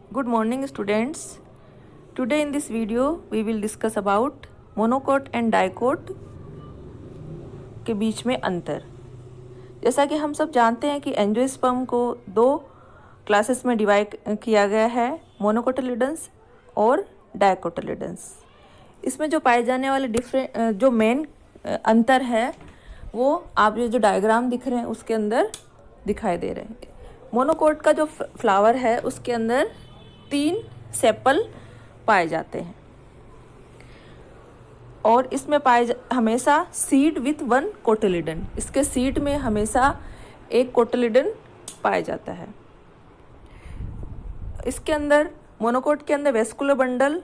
Good morning students. Today in this video we will discuss about monocot and dicot के बीच में अंतर। जैसा कि हम सब जानते हैं कि एंजियोस्पर्म को दो क्लासेस में डिवाइड किया गया है, मोनोकोटिलिडन्स और डाइकोटिलिडन्स। इसमें जो पाए जाने वाले जो मेन अंतर है वो आप ये जो डायग्राम दिख रहे हैं उसके अंदर दिखाई दे रहे हैं। मोनोकोट का जो फ्लावर है उसके अंदर 3 सेपल पाए जाते हैं और इसमें हमेशा सीड विथ 1 कोटिलिडन, इसके सीड में हमेशा एक कोटिलिडन पाया जाता है। इसके अंदर मोनोकोट के अंदर वेस्कुलर बंडल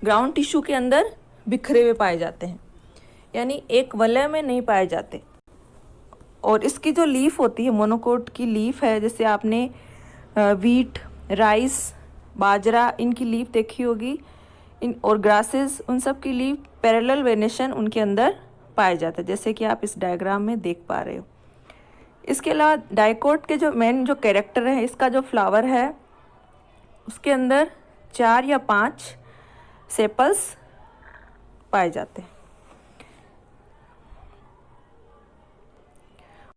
ग्राउंड टिश्यू के अंदर बिखरे हुए पाए जाते हैं, यानी एक वलय में नहीं पाए जाते। और इसकी जो लीफ होती है, मोनोकोट की लीफ है, जैसे आपने वीट, राइस, बाजरा, इनकी लीफ देखी होगी, और ग्रासेस, उन सब की लीफ पैरेलल वेनेशन उनके अंदर पाए जाते हैं, जैसे कि आप इस डायग्राम में देख पा रहे हो। इसके अलावा डाइकोट के जो मेन जो कैरेक्टर है, इसका जो फ्लावर है उसके अंदर 4 या 5 सेपल्स पाए जाते हैं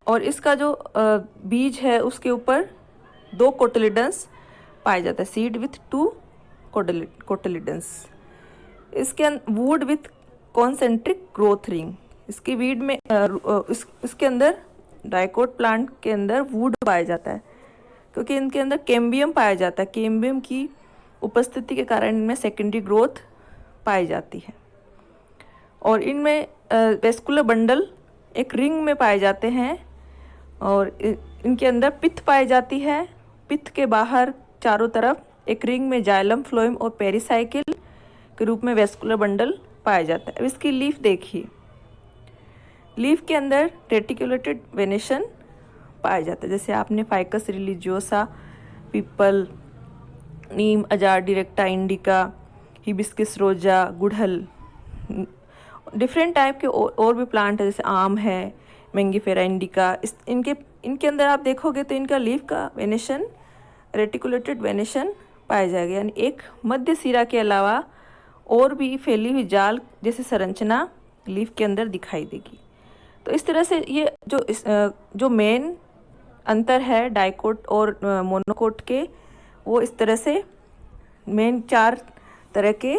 और इसका जो बीज है उसके ऊपर 2 कोटिलिडन्स पाए जाते हैं, सीड विथ 2 कोटिलिडन्स। इसके would with concentric growth ring, इसकी वीड में इसके अंदर डाइकोट प्लांट के अंदर वुड पाया जाता है क्योंकि इनके अंदर कैम्बियम पाया जाता है। कैम्बियम की उपस्थिति के कारण इनमें सेकेंडरी ग्रोथ पाई जाती है और इनमें वेस्कुलर बंडल एक रिंग में पाए जाते हैं और इनके अंदर पित्त पाई जाती है। पित्त के बाहर चारों तरफ एक रिंग में जाइलम, फ्लोएम और पेरिसाइकिल के रूप में वेस्कुलर बंडल पाया जाता है। अब इसकी लीफ देखिए, लीफ के अंदर रेटिकुलेटेड वेनेशन पाया जाता है, जैसे आपने फाइकस रिलीजियोसा, पीपल, नीम, अजार डायरेक्टा इंडिका, हिबिस्कस रोजा, गुड़हल, डिफरेंट टाइप के और भी प्लांट है, जैसे आम है, मैंगीफेरा इंडिका। इनके अंदर आप देखोगे तो इनका लीफ का वेनेशन रेटिकुलेटेड वेनेशन पाया जाएगा, यानी एक मध्य सिरा के अलावा और भी फैली हुई जाल जैसी संरचना लीफ के अंदर दिखाई देगी। तो इस तरह से ये जो मेन अंतर है डाइकोट और मोनोकोट के, वो इस तरह से मेन 4 तरह के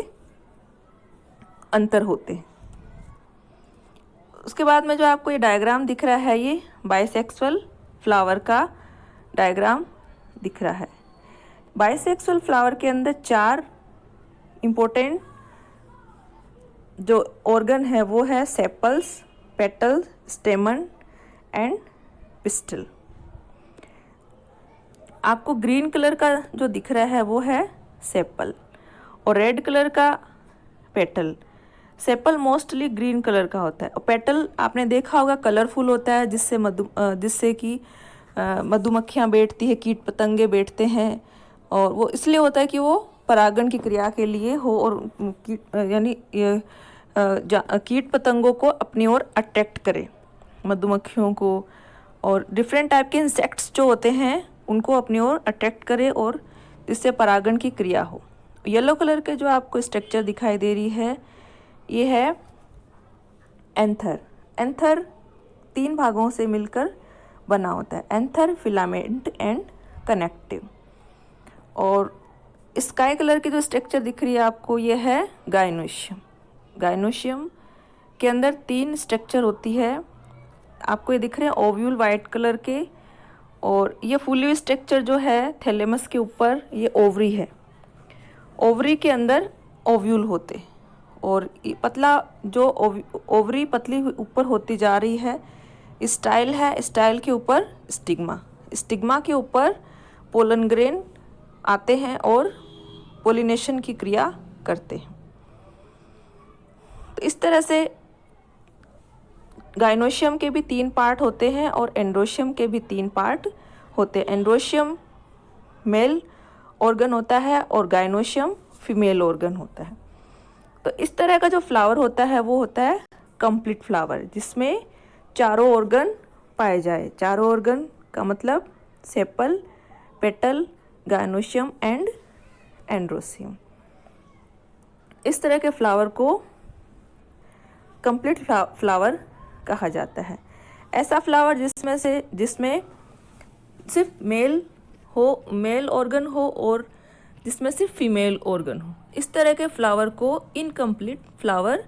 अंतर होते हैं। उसके बाद में जो आपको ये डायग्राम दिख रहा है, ये बाइसेक्सुअल फ्लावर का डायग्राम दिख रहा है। बाइसेक्सुअल फ्लावर के अंदर 4 इम्पोर्टेंट जो ऑर्गन है वो है सेपल्स, पेटल, स्टेमन एंड पिस्टल। आपको ग्रीन कलर का जो दिख रहा है वो है सेपल और रेड कलर का petal. Sepal mostly green colour का होता है और पेटल आपने देखा होगा कलरफुल होता है, जिससे कि मधुमक्खियाँ बैठती है, कीट पतंगे बैठते हैं, और वो इसलिए होता है कि वो परागण की क्रिया के लिए हो और यानी कीट पतंगों को अपनी ओर अट्रैक्ट करे, मधुमक्खियों को और डिफरेंट टाइप के इंसेक्ट्स जो होते हैं उनको अपनी ओर अट्रैक्ट करे और जिससे परागण की क्रिया हो। येलो कलर के जो आपको स्ट्रक्चर दिखाई दे रही है ये है एंथर। एंथर 3 भागों से मिलकर बना होता है, एंथर, फिलामेंट एंड कनेक्टिव। और स्काई कलर की जो स्ट्रक्चर दिख रही है आपको ये है गाइनोशियम। गाइनोशियम के अंदर 3 स्ट्रक्चर होती है, आपको ये दिख रहे हैं ओव्यूल वाइट कलर के, और ये फुली स्ट्रक्चर जो है थैलेमस के ऊपर ये ओवरी है। ओवरी के अंदर ओव्यूल होते और पतला जो ओवरी पतली ऊपर होती जा रही है, स्टाइल है, स्टाइल के ऊपर स्टिग्मा, स्टिग्मा के ऊपर पोलन ग्रेन आते हैं और पोलिनेशन की क्रिया करते हैं। तो इस तरह से गाइनोशियम के भी 3 पार्ट होते हैं और एंड्रोशियम के भी 3 पार्ट होते हैं। एंड्रोशियम मेल ऑर्गन होता है और गाइनोशियम फीमेल ऑर्गन होता है। तो इस तरह का जो फ्लावर होता है वो होता है कंप्लीट फ्लावर, जिसमें चारों ऑर्गन पाए जाए। चारों ऑर्गन का मतलब sepal, petal, gynoecium and androecium. इस तरह के फ्लावर को कंप्लीट फ्लावर कहा जाता है। ऐसा फ्लावर जिसमें सिर्फ मेल ऑर्गन हो और जिसमें सिर्फ फीमेल ऑर्गन हो, इस तरह के फ्लावर को इनकम्प्लीट फ्लावर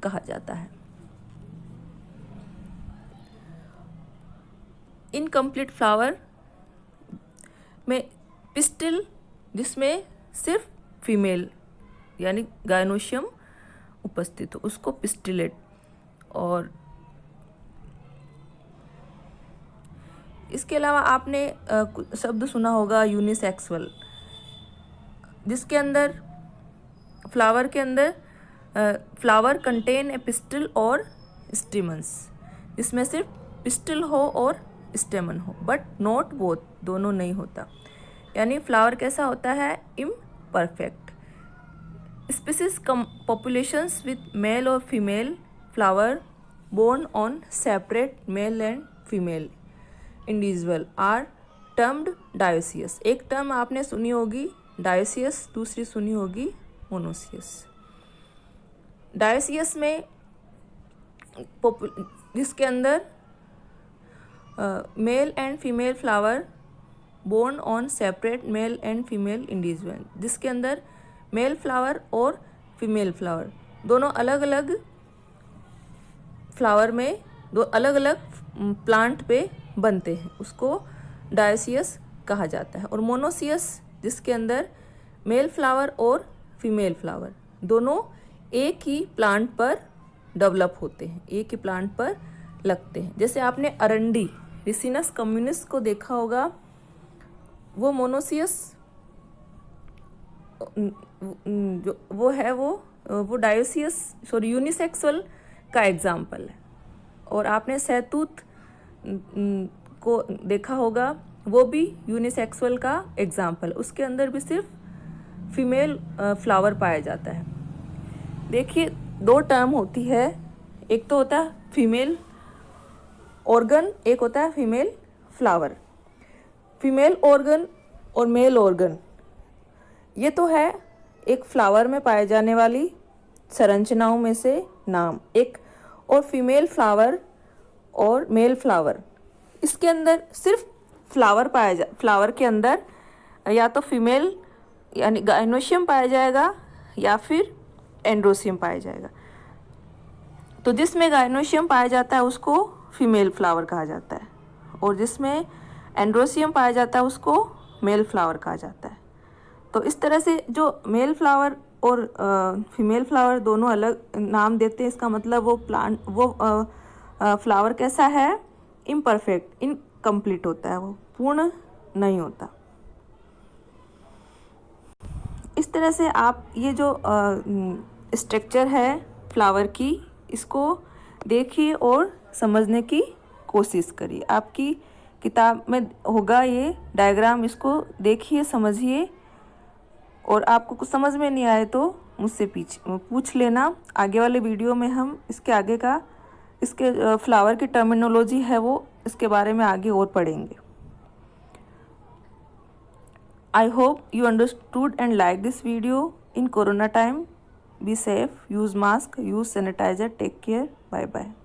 कहा जाता है। इनकम्प्लीट फ्लावर में पिस्टिल जिसमें सिर्फ फीमेल यानी गायनोशियम उपस्थित हो, उसको पिस्टिलेट। और इसके अलावा आपने शब्द सुना होगा यूनिसेक्सुअल, जिसके अंदर फ्लावर के अंदर फ्लावर कंटेन ए पिस्टिल और स्टिमन्स, जिसमें सिर्फ पिस्टिल हो और स्टेमन हो, बट नॉट बोथ, दोनों नहीं होता। यानी फ्लावर कैसा होता है? Imperfect. Species populations with male और female flower borne on separate male and female individual are termed dioecious. एक टर्म आपने सुनी होगी डायोसियस, दूसरी सुनी होगी मोनोसियस। डायोसियस में जिसके अंदर male and female flower borne on separate male and female individual, जिसके अंदर मेल फ्लावर और फीमेल फ्लावर दोनों अलग अलग फ्लावर में, दो अलग अलग प्लांट पे बनते हैं, उसको डायोसियस कहा जाता है। और मोनोसियस जिसके अंदर मेल फ्लावर और फीमेल फ्लावर दोनों एक ही प्लांट पर डेवलप होते हैं, एक ही प्लांट पर लगते हैं। जैसे आपने अरंडी रिसिनस कम्युनिस को देखा होगा, वो मोनोसियस जो वो है वो डायोसियस यूनिसेक्सुअल का एग्जाम्पल है। और आपने सहतूत को देखा होगा, वो भी यूनिसेक्सुअल का एग्जाम्पल, उसके अंदर भी सिर्फ फीमेल फ्लावर पाया जाता है। देखिए दो टर्म होती है, एक तो होता है फीमेल ऑर्गन, एक होता है फीमेल फ्लावर। फीमेल ऑर्गन और मेल ऑर्गन ये तो है एक फ्लावर में पाए जाने वाली संरचनाओं में से नाम एक, और फीमेल फ्लावर और मेल फ्लावर, इसके अंदर सिर्फ फ्लावर के अंदर या तो फीमेल यानी गायनोशियम पाया जाएगा या फिर एंड्रोसियम पाया जाएगा। तो जिसमें गायनोशियम पाया जाता है उसको फीमेल फ्लावर कहा जाता है, और जिसमें एंड्रोसियम पाया जाता है उसको मेल फ्लावर कहा जाता है। तो इस तरह से जो मेल फ्लावर और फीमेल फ्लावर दोनों अलग नाम देते हैं, इसका मतलब वो फ्लावर कैसा है? इम्परफेक्ट, इनकम्प्लीट होता है, वो पूर्ण नहीं होता। इस तरह से आप ये जो स्ट्रक्चर है फ्लावर की, इसको देखिए और समझने की कोशिश करिए। आपकी किताब में होगा ये डायग्राम, इसको देखिए, समझिए, और आपको कुछ समझ में नहीं आए तो मुझसे पूछ लेना। आगे वाले वीडियो में हम इसके फ्लावर की टर्मिनोलॉजी है वो, इसके बारे में आगे और पढ़ेंगे। I hope you understood and liked this video. In Corona time, be safe, use mask, use sanitizer, take care, bye bye.